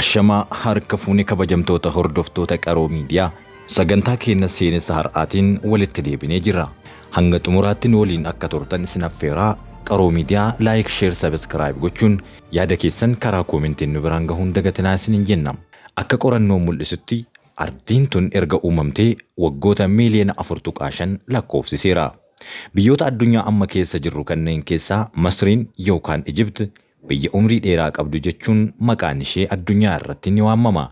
Ashamaa harka fuunee kabajamtoota hordoftoota qaroo miidiyaa sagantaa keenya seenessa har'aatiin walitti deebinee jirra. Hanga xumuraatti nu waliin akka turtan isin affeeraa. Qaroo miidiyaa like, share, subscribe gochuun yaada keessan karaa koomentiin nu biraan gahuun dagatinaa isiniin jenna. Akka qorannoo mul'isutti ardiin tun erga uumamtee waggoota miiliyoona 4.5 lakkoofsiseera. Biyyoota addunyaa amma keessa jirru kanneen keessaa Masriin yookaan Ijibti biyya umrii dheeraa qabdu jechuun maqaan ishee addunyaa irratti ni waamama.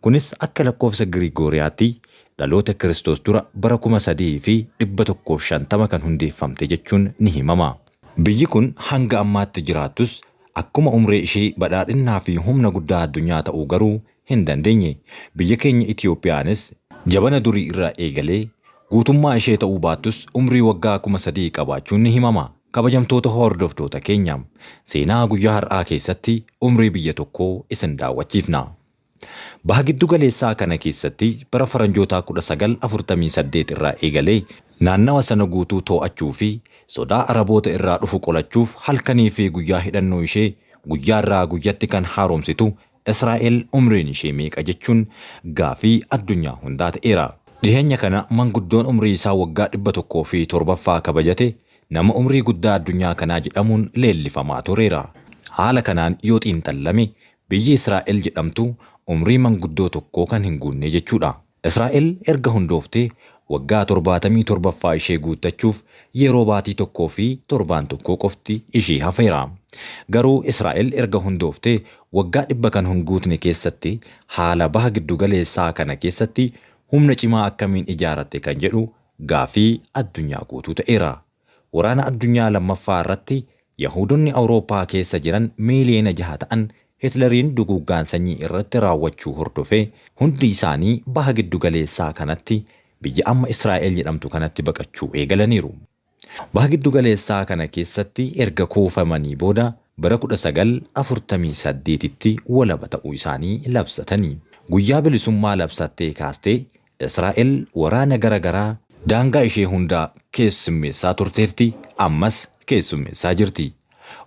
Kunis akka lakkoofsa Girigooriyaatti dhaloota Kiristoos dura bara 3150 kan hundeeffamte jechuun ni himama. Biyyi kun hanga ammaatti jiraattus akkuma umrii ishee badhaadhinnaa fi humna guddaa addunyaa ta'uu garuu hin dandeenye. Biyya keenya Itiyoophiyaanis jabana durii irraa eegalee guutummaa ishee ta'uu baattus umrii waggaa 3,000 qabaachuun ni himama. Kabajamtoota hordoftoota keenya seenaa guyyaa har'aa keessatti umrii biyya tokkoo isin daawwachiifna. Baha giddu galeessaa kana keessatti bara faranjoota 1948 irraa eegalee naannawa sana guutuu to'achuu fi sodaa Araboota irraa dhufu qolachuuf halkanii fi guyyaa hidhannoo ishee guyyaa irraa guyyatti kan haaromsitu Israa'el umriin ishee meeqa jechuun gaafii addunyaa hundaa ta'eera. Dhiheenya kana manguddoon umrii isaa waggaa 107ffaa kabajate nama umrii guddaa addunyaa kanaa jedhamuun leellifamaa tureera. Haala kanaan yoo xiinxallame biyyi Israa'el jedhamtu umrii manguddoo tokkoo kan hin guunne jechuudha. Israa'el erga hundooftee waggaa 77ffaa ishee guuttachuuf yeroo baatii tokkoo fi torbaan tokkoo qofti ishee hafeera. Garuu Israa'el erga hundooftee waggaa 100 kan hin guutne keessatti haala baha giddu galeessaa kana keessatti humna cimaa akkamiin ijaaratte kan jedhu gaafii addunyaa guutuu ta'eera. Waraana addunyaa lammaffaa irratti Yahuudonni Awurooppaa keessa jiran miiliyoona 6 ta'an Hitleriin duguuggaan sanyii irratti raawwachuu hordofee hundi isaanii baha giddu galeessaa kanatti biyya amma Israa'el jedhamtu kanatti baqachuu eegalaniiru. Baha giddu galeessaa kana keessatti erga kuufamanii booda bara 1948tti walaba ta'uu isaanii labsatanii. Guyyaa bilisummaa labsattee kaastee Israa'el waraana garagaraa daangaa ishee hundaa keessummeessaa turteerti, ammas keessummeessaa jirti.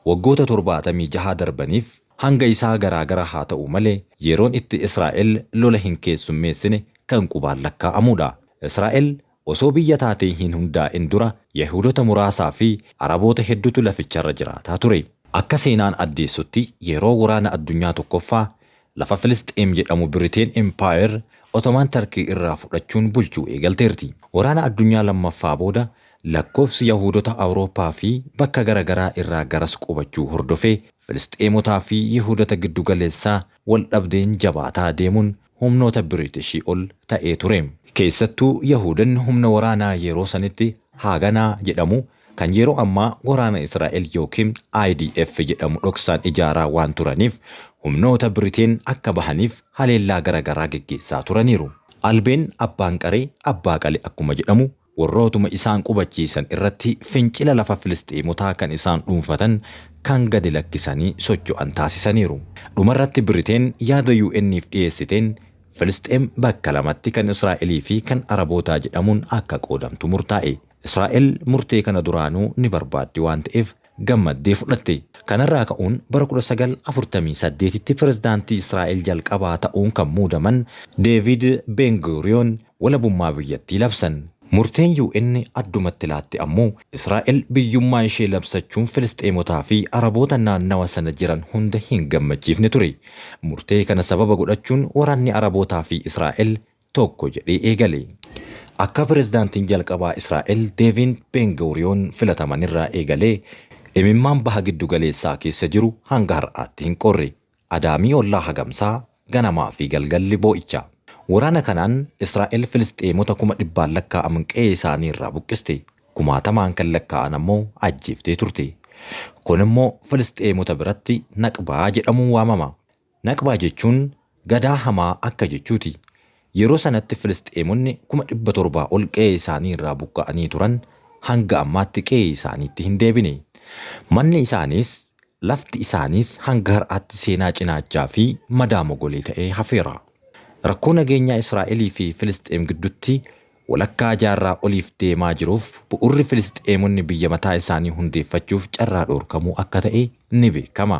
Waggoota 76 darbaniif hanga isaa garaagara haa ta'u malee yeroon itti Israa'el lola hin keessummeessine kan qubaan lakkaa'amudha. Israa'el osoo biyya taatee hin hundaa'in dura Yahuudota muraasaa fi Araboota hedduutu laficharra jiraataa ture. Akka seenaan addeessutti yeroo waraana addunyaa tokkoffaa lafa Filisxeem jedhamu Biriteen Empire Ottoman Turkey irraa fudhachuun bulchuu eegalteerti. Waraana addunyaa lammaffaa booda lakkoofsi Yahuudota Awurooppaa fi bakka garagaraa irraa garas qubachuu hordofee Filisxeemotaa fi Yahuudota giddu galeessaa wal dhabdeen jabaataa deemuun humnoota Biriitishii ol ta'ee ture. Keessattuu Yahuudanni humna waraanaa yeroo sanitti Haaganaa jedhamu kan yeroo ammaa waraana Israa'el yookiin IDF jedhamu dhoksaan ijaaraa waan turaniif humnoota Biriteen akka bahaniif haleellaa garagaraa geggeessaa turaniiru. Albeen abbaan qaree abbaa qale akkuma jedhamu warrootuma isaan qubachiisan irratti fincila lafa Filisxeemotaa kan isaan dhuunfatan kan gadi lakkisanii socho'an taasisaniiru. Dhumarratti Biriteen yaada UN'if dhiyeessiteen Filisxeem bakka lamatti kan Israa'elii fi kan Arabootaa jedhamuun akka qoodamtu murtaa'e. Israa'el murtee kana duraanuu ni barbaaddi waan ta'eef gammaddee fudhatte. Kanarraa ka'uun bara 1948tti pirezidaantii Israa'el jalqabaa ta'uun kan muudaman Deevid Ben-Guriyoon walabummaa biyyattii labsan. Murteen UN addumatti laatte ammoo Israa'el biyyummaa ishee labsachuun Filisxeemotaa fi Araboota naannawa sana jiran hunda hin gammachiifne ture. Murtee kana sababa godhachuun waraanni Arabootaa fi Israa'el tokko jedhee eegale. Akka pirezidaantiin jalqabaa Israa'el Deevid Ben-Guriyoon filataman irraa eegalee imimmaan baha giddu galeessaa keessa jiru hanga har'aatti hin qorre. Adaamii ollaa hagamsaa ganamaa fi galgalli boo'icha. Waraana kanaan Israa'el Filisxeemota 100,000 lakkaa'aman qe'ee isaanii irraa buqqiste. 10,000 kan lakkaa'an ammoo ajjeeftee turte. Kun immoo Filisxeemota biratti naqbaa jedhamuun waamama. Naqbaa jechuun gadaa hamaa akka jechuuti. Yeroo sanatti Filisxeemonni 700,000 ol qe'ee isaanii irraa buqqa'anii turan hanga ammaatti qe'ee isaaniitti hin deebine. Manni isaaniis lafti isaaniis hanga har'aatti seenaa cinaachaa fi madaa mogolee ta'ee hafeera. Rakkoo nageenyaa Israa'elii fi Filisxeem gidduutti walakkaa jaarraa oliif deemaa jiruuf bu'urri Filisxeemonni biyya mataa isaanii hundeeffachuuf carraa dhorkamuu akka ta'e ni beekama.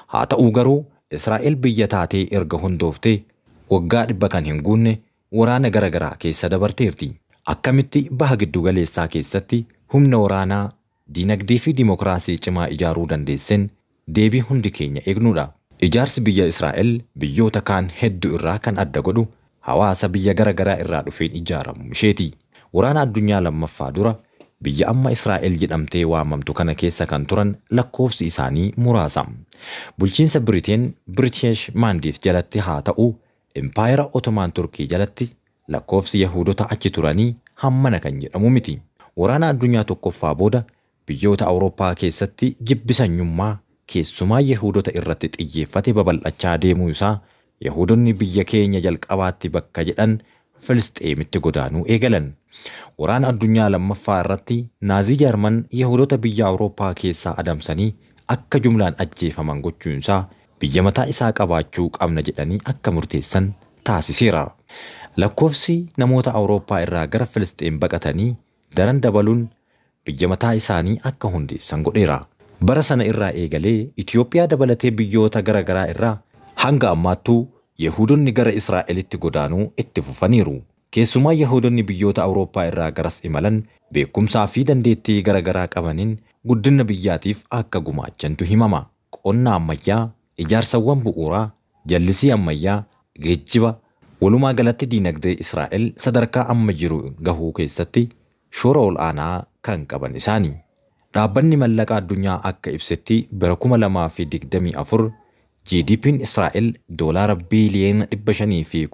Haa ta'uu garuu Israa'el biyya taatee erga hundooftee waggaa 100 kan hin guunne waraana garagaraa keessa dabarteerti. Akkamitti baha giddu galeessaa keessatti humna waraanaa diinagdee fi dimokiraasii cimaa ijaaruu dandeessen deebii hundi keenya eegnuudha. Ijaarsi biyya Israa'el biyyoota kaan hedduu irraa kan adda godhu hawaasa biyya garagaraa irraa dhufeen ijaaramu isheeti. Waraana addunyaa lammaffaa dura biyya amma Israa'el jedhamtee waamamtu kana keessa kan turan lakkoofsi isaanii muraasa. Bulchiinsa Biriteen British Mandate jalatti haa ta'u Empire Ottoman Turkii jalatti lakkoofsi Yahuudota achi turanii hammana kan jedhamu miti. Waraana addunyaa tokkoffaa booda biyyoota Awurooppaa keessatti jibbisanyummaa keessumaa Yahuudota irratti xiyyeeffate babal'achaa deemuu isaa Yahuudonni biyya keenya jalqabaatti bakka jedhan Filisxeemitti godaanuu eegalan. Waraana addunyaa lammaffaa irratti Naazii Jarman Yahuudota biyya Awurooppaa keessaa adamsanii akka jumlaan ajjeefaman gochuun isaa biyya mataa isaa qabaachuu qabna jedhanii akka murteessan taasiseera. Lakkoofsi namoota Awurooppaa irraa gara Filisxeem baqatanii daran dabaluun biyya mataa isaanii akka hundeessan godheera. Bara sana irraa eegalee Itoophiyaa dabalatee biyyoota garagaraa irraa hanga ammaattuu Yahuudonni gara Israa'elitti godaanuu itti fufaniiru. Keessumaa Yahuudonni biyyoota Awurooppaa irraa garas imalan beekumsaa fi dandeettii garagaraa qabaniin guddina biyyaatiif akka gumaachantu himama. Qonna ammayyaa, ijaarsawwan bu'uuraa, jallisii ammayyaa, geejjiba, walumaa galatti diinagdee Israa'el sadarkaa amma jiru gahuu keessatti shoora ol'aanaa kan qaban isaanii. Dhaabbanni mallaqaa addunyaa akka ibsetti bara 2024 GDP'n Israa'el doolaara biiliyoona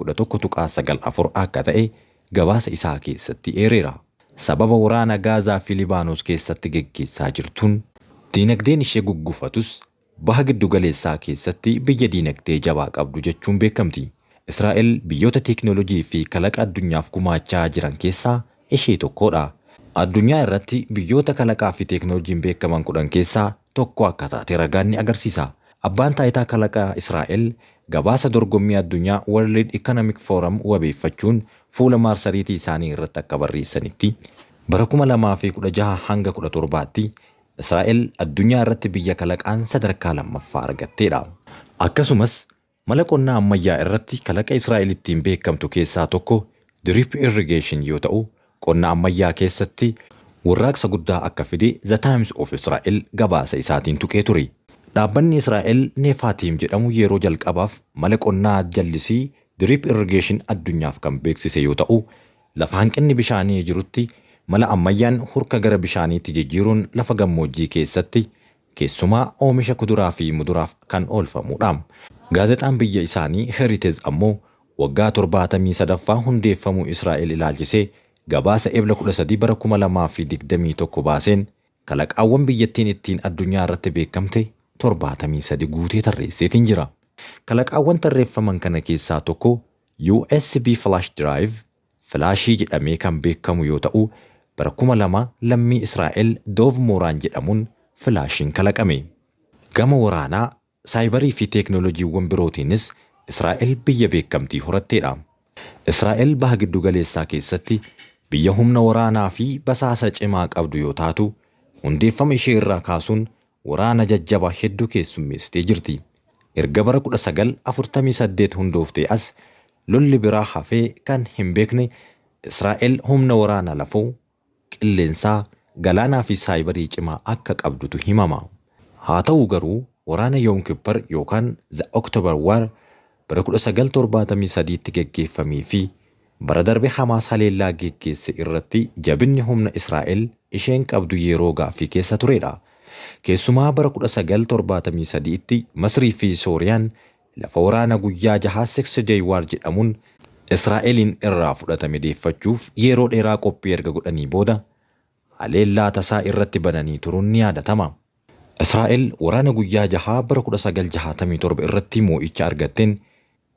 511.94 akka ta'e gabaasa isaa keessatti eereera. Sababa waraana Gaazaa fi Libaanos keessatti geggeessaa jirtuun diinagdeen ishee guggufatus baha giddu galeessaa keessatti biyya diinagdee jabaa qabdu jechuun beekamti. Israa'el biyyoota teeknoolojii fi kalaqa addunyaaf gumaachaa jiran keessaa ishee tokkodha. Addunyaa irratti biyyoota kalaqaa fi teeknooloojiin beekaman 10 keessaa tokko akka taate ragaan ni agarsiisa. Abbaan taayitaa kalaqaa Israa'el gabaasa dorgommii addunyaa World Economic Forum wabeeffachuun fuula maarsariitii isaanii irratti akka barreessanitti bara 2016 hanga 17tti Israa'el addunyaa irratti biyya kalaqaan sadarkaa lammaffaa argatteedha. Akkasumas mala qonnaa ammayyaa irratti kalaqa Israa'el ittiin beekamtu keessaa tokko drip irrigation yoo ta'u qonna ammayyaa keessatti warraaqsa guddaa akka fide The Times of Israel gabaasa isaatiin tuqee ture. Dhaabbanni Israa'el Nefaatiim jedhamu yeroo jalqabaaf mala qonnaa jallisii drip irrigation addunyaaf kan beeksise yoo ta'u lafa hanqinni bishaanii jirutti mala ammayyaan hurka gara bishaaniitti jijjiiruun lafa gammoojjii keessatti keessumaa oomisha kuduraa fi muduraaf kan oolfamudha. Gaazexaan biyya isaanii Heritage ammoo waggaa 73ffaa hundeeffamuu Israa'el ilaalchisee gabaasa ebla 13 bara 2021 baaseen kalaqaawwan biyyattiin ittiin addunyaa irratti beekamte 73 guutee tarreesseetiin jira. Kalaqaawwan tarreeffaman kana keessaa tokko USB flash drive flaashii jedhamee kan beekamu yoo ta'u bara 2000 lammii Israa'el Dov Mooraan jedhamuun flaashiin kalaqame. Gama waraanaa saayibarii fi teeknooloojiiwwan birootiinis Israa'el biyya beekamtii horatteedha. Israa'el baha giddu galeessaa keessatti biyya humna waraanaa fi basaasa cimaa qabdu yoo taatu hundeeffama ishee irraa kaasuun waraana jajjabaa hedduu keessummeessitee jirti. Erga bara 1948 hundooftee as lolli biraa hafee kan hin beekne Israa'el humna waraanaa lafoo, qilleensaa, galaanaa fi saayibarii cimaa akka qabdutu himama. Haa ta'u garuu waraana Yom Kippur yookaan The October War bara 1973tti geggeeffamee fi bara darbe Hamaas haleellaa geggeesse irratti jabinni humna Israa'el isheen qabdu yeroo gaaffii keessa turedha. Keessumaa bara 1973tti Masrii fi Sooriyaan lafa waraana guyyaa 6 Day War jedhamuun Israa'elin irraa fudhatame deeffachuuf yeroo dheeraa qophii erga godhanii booda haleellaa tasaa irratti bananii turuun ni yaadatama. Israa'el waraana guyyaa 6 bara 1967 irratti moo'icha argatteen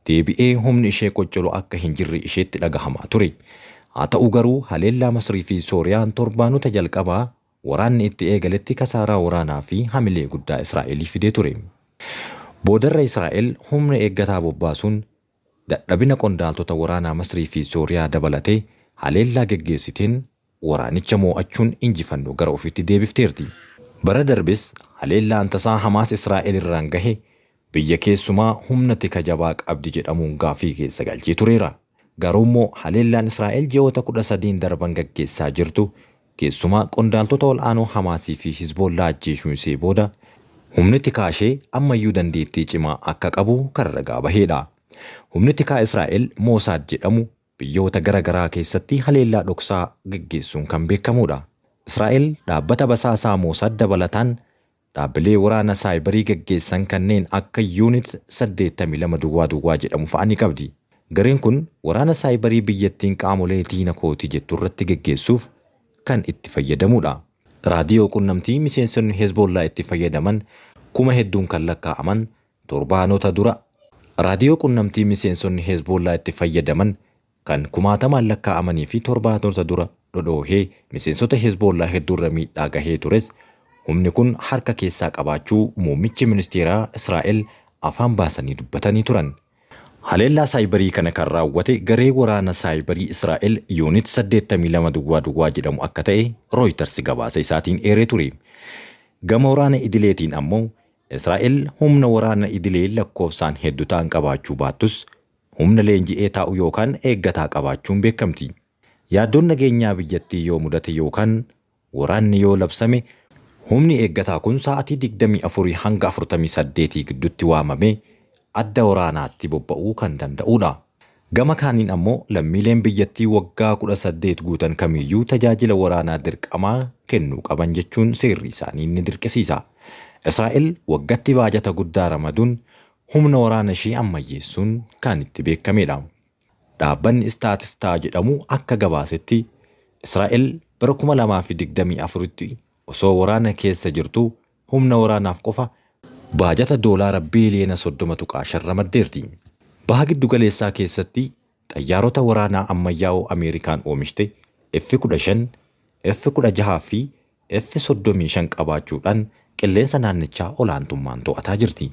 deebi'ee humni ishee qoccolu akka hin jirre isheetti dhagahamaa ture. Haa ta'u garuu haleellaa Masrii fi Sooriyaan torbaanota jalqabaa waraanni itti eegaletti kasaaraa waraanaa fi hamilee guddaa Israa'elii fidee ture. Boodarra Israa'el humna eeggataa bobbaasuun dadhabina qondaaltota waraanaa Masrii fi Sooriyaa dabalatee haleellaa geggeessiteen waraanicha moo'achuun injifannoo gara ofiitti deebifteerti. Bara darbes haleellaan tasaa Hamaas Israa'el irraan gahe biyya keessumaa humna tika jabaa qabdi jedhamuun gaafii keessa galchee tureera. Garuu immoo haleellaan Israa'el ji'oota 13 darban gaggeessaa jirtu keessumaa qondaaltota ol'aanoo Hamaasii fi Hizbollaa ajjeesuun isee booda humni tikaa ishee ammayyuu dandeettii cimaa akka qabu kan ragaa baheedha. Humni tikaa Israa'el Mosaad jedhamu biyyoota garaagaraa keessatti haleellaa dhoksaa gaggeessuun kan beekamudha. Israa'el dhaabbata basaasaa Mosaad dabalataan dhaabbilee waraana saayibarii gaggeessan kanneen akka Unit 82 jedhamu fa'aa ni qabdi. Gareen kun waraana saayibarii biyyattiin qaamolee diina kootii jettu irratti gaggeessuuf kan itti fayyadamudha. Raadiyoo qunnamtii miseensonni Hezbollaa itti fayyadaman kuma hedduun kan lakkaa'aman torbaanota dura. Raadiyoo qunnamtii miseensonni Hezbollaa itti fayyadaman kan kumaatamaan lakkaa'amanii fi torbaanota dura dhodhoohee miseensota Hezbollaa hedduurra miidhaa gahee tures. Humni kun harka keessaa qabaachuu muummichi ministeeraa Israa'el afaan baasanii dubbatanii turan. Haleellaa saayibarii kana kan raawwate garee waraana saayibarii Israa'el Unit 82 jedhamu akka ta'e Reuters gabaasa isaatiin eeree ture. Gama waraana idileetiin ammoo Israa'el humna waraana idilee lakkoofsaan hedduu ta'an qabaachuu baattus humna leenji'ee taa'u yookaan eeggataa qabaachuun beekamti. Yaaddoon nageenyaa biyyattii yoo mudate yookaan waraanni yoo labsame humni eeggataa kun sa'aatii 24 hanga 48 gidduutti waamamee adda waraanaatti bobba'uu kan danda'udha. Gama kaaniin ammoo lammiileen biyyattii waggaa 18 guutan kamiyyuu tajaajila waraanaa dirqamaa kennuu qaban jechuun seerri isaanii ni dirqisiisa. Israa'el waggatti baajata guddaa ramaduun humna waraana ishee ammayyeessuun kan itti beekamedha. Dhaabbanni Staatistaa jedhamu akka gabaasetti Israa'el bara 2024tti osoo waraana keessa jirtu humna waraanaaf qofa baajata doolaara biiliyoona 30 ramaddeerti. Baha giddu galeessaa keessatti xayyaarota waraanaa ammayyaa'oo Ameerikaan oomishte F-15, F-16 fi F-35 qabaachuudhaan qilleensa naannichaa olaantummaan to'ataa jirti.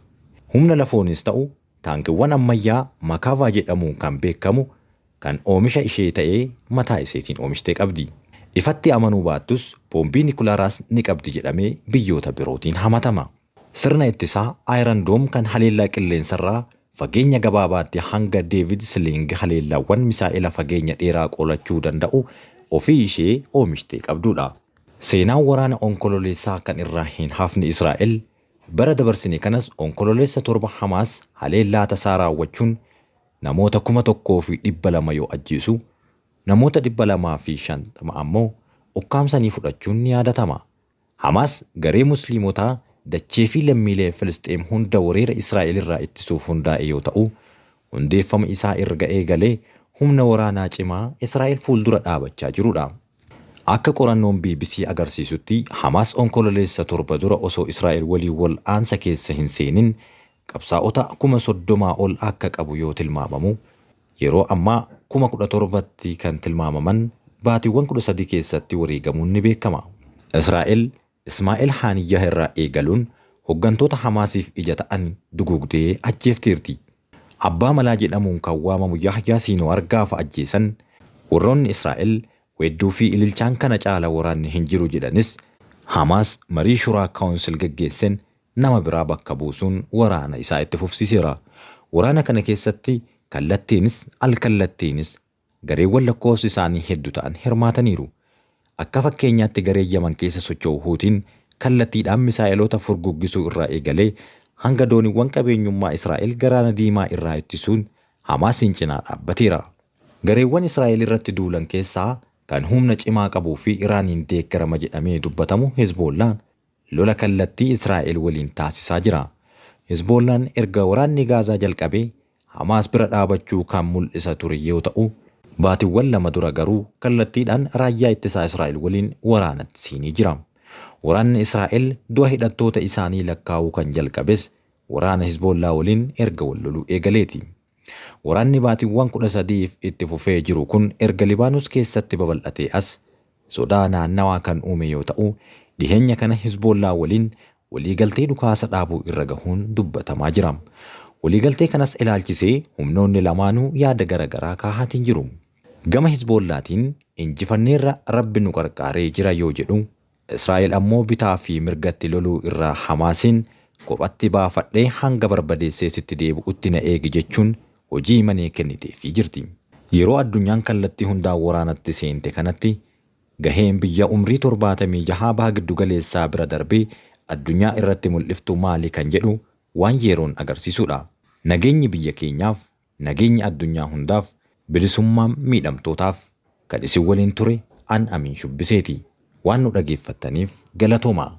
Humna lafoonis ta'u taankiiwwan ammayyaa Makaavaa jedhamuun kan beekamu kan oomisha ishee ta'ee mataa iseetiin oomishtee qabdi. Ifatti amanuu baattus boombii Nikulaaraas ni qabdi jedhamee biyyoota birootiin hamatama. Sirna ittisaa Iron Dome kan haleellaa qilleensarraa fageenya gabaabaatti hanga David Sling haleellaawwan misaa'ila fageenya dheeraa qolachuu danda'u ofii ishee oomishtee qabdudha. Seenaan waraana onkololeessaa kan irraa hin hafne Israa'el bara dabarsine kanas onkololeessa 7 Hamaas haleellaa tasaa raawwachuun namoota 1,200 yoo ajjeesu namoota 250 ammoo ukkaamsanii fudhachuun ni yaadatama. Hamaas garee musliimotaa dachee fi lammiilee Filisxeem hunda weerara Israa'el irraa ittisuuf hundaa'e yoo ta'u, hundeeffama isaa erga eegalee humna waraanaa cimaa Israa'el fuuldura dhaabachaa jirudha. Akka qorannoon BBC agarsiisutti Hamaas onkololeessa 7 dura osoo Israa'el waliin wal aansa keessa hin seenin qabsaa'ota 30,000 ol akka qabu yoo tilmaamamu, yeroo ammaa 17,000tti kan tilmaamaman baatiiwwan 13 keessatti wareegamuun ni beekama. Israa'el Ismaa'eel Haniyyaa irraa eegaluun hoggantoota Hamaasiif ija ta'an dugugdee ajjeefteerti. Abbaa malaa jedhamuun kan waamamu Yahyaa Sinwaar gaafa ajjeesan warroonni Israa'el weedduu fi ililchaan kana caala waraanni hin jiru jedhanis Hamaas marii shuraa kaawunsil gaggeessan nama biraa bakka buusuun waraana isaa itti fufsiiseera. Waraana kana keessatti kallattiinis alkallattiinis gareewwan lakkoofsi isaanii hedduu ta'an hirmaataniiru. Akka fakkeenyaatti garee Yaman keessa socho'u Huutiin kallattiidhaan misaa'eloota furguggisuu irraa eegalee hanga dooniiwwan qabeenyummaa Israa'el galaana diimaa irraa ittisuun Hamaasiin cinaa dhaabbateera. Gareewwan Israa'el irratti duulan keessaa kan humna cimaa qabuu fi Iraaniin deeggarama jedhamee dubbatamu Hezbollaan lola kallattii Israa'el waliin taasisaa jira. Hezbollaan erga waraanni Gaazaa jalqabee Hamaas bira dhaabachuu kan mul'isa ture yoo ta'u, baatiiwwan 2 dura garuu kallattiidhaan raayyaa ittisaa Israa'el waliin waraanatti siinii jira. Waraanni Israa'el du'a hidhattoota isaanii lakkaa'uu kan jalqabes waraana Hezbollaa waliin erga wal loluu eegaleeti. Waraanni baatiiwwan 13 itti fufee jiru kun erga Libaanos keessatti babal'atee as sodaa naannawaa kan uume yoo ta'u, dhiheenya kana Hezbollaa waliin waliigaltee dhukaasa dhaabuu irra gahuun dubbatamaa jira. Waliigaltee kanas ilaalchisee humnoonni lamaanuu yaada garaagaraa kaahatiin jiru. Gama Hezbollaatiin injifanneerra Rabbi nu qarqaaree jira yoo jedhu, Israa'el ammoo bitaa fi mirgatti loluu irraa Hamaasiin kophatti baafadhee hanga barbadeessee sitti deebi'utti na eegi jechuun hojii manee kenniteefii jirti. Yeroo addunyaan kallattii hundaan waraanatti seente kanatti gaheen biyya umrii 76 baha giddu galeessaa bira darbee addunyaa irratti mul'iftu maali kan jedhu waan yeroon agarsiisudha. Nageenyi biyya keenyaaf, nageenyi addunyaa hundaaf, bilisummaan miidhamtootaaf kan isin waliin ture an Amiin Shubbiseeti. Waan nu dhageeffattaniif galatoomaa.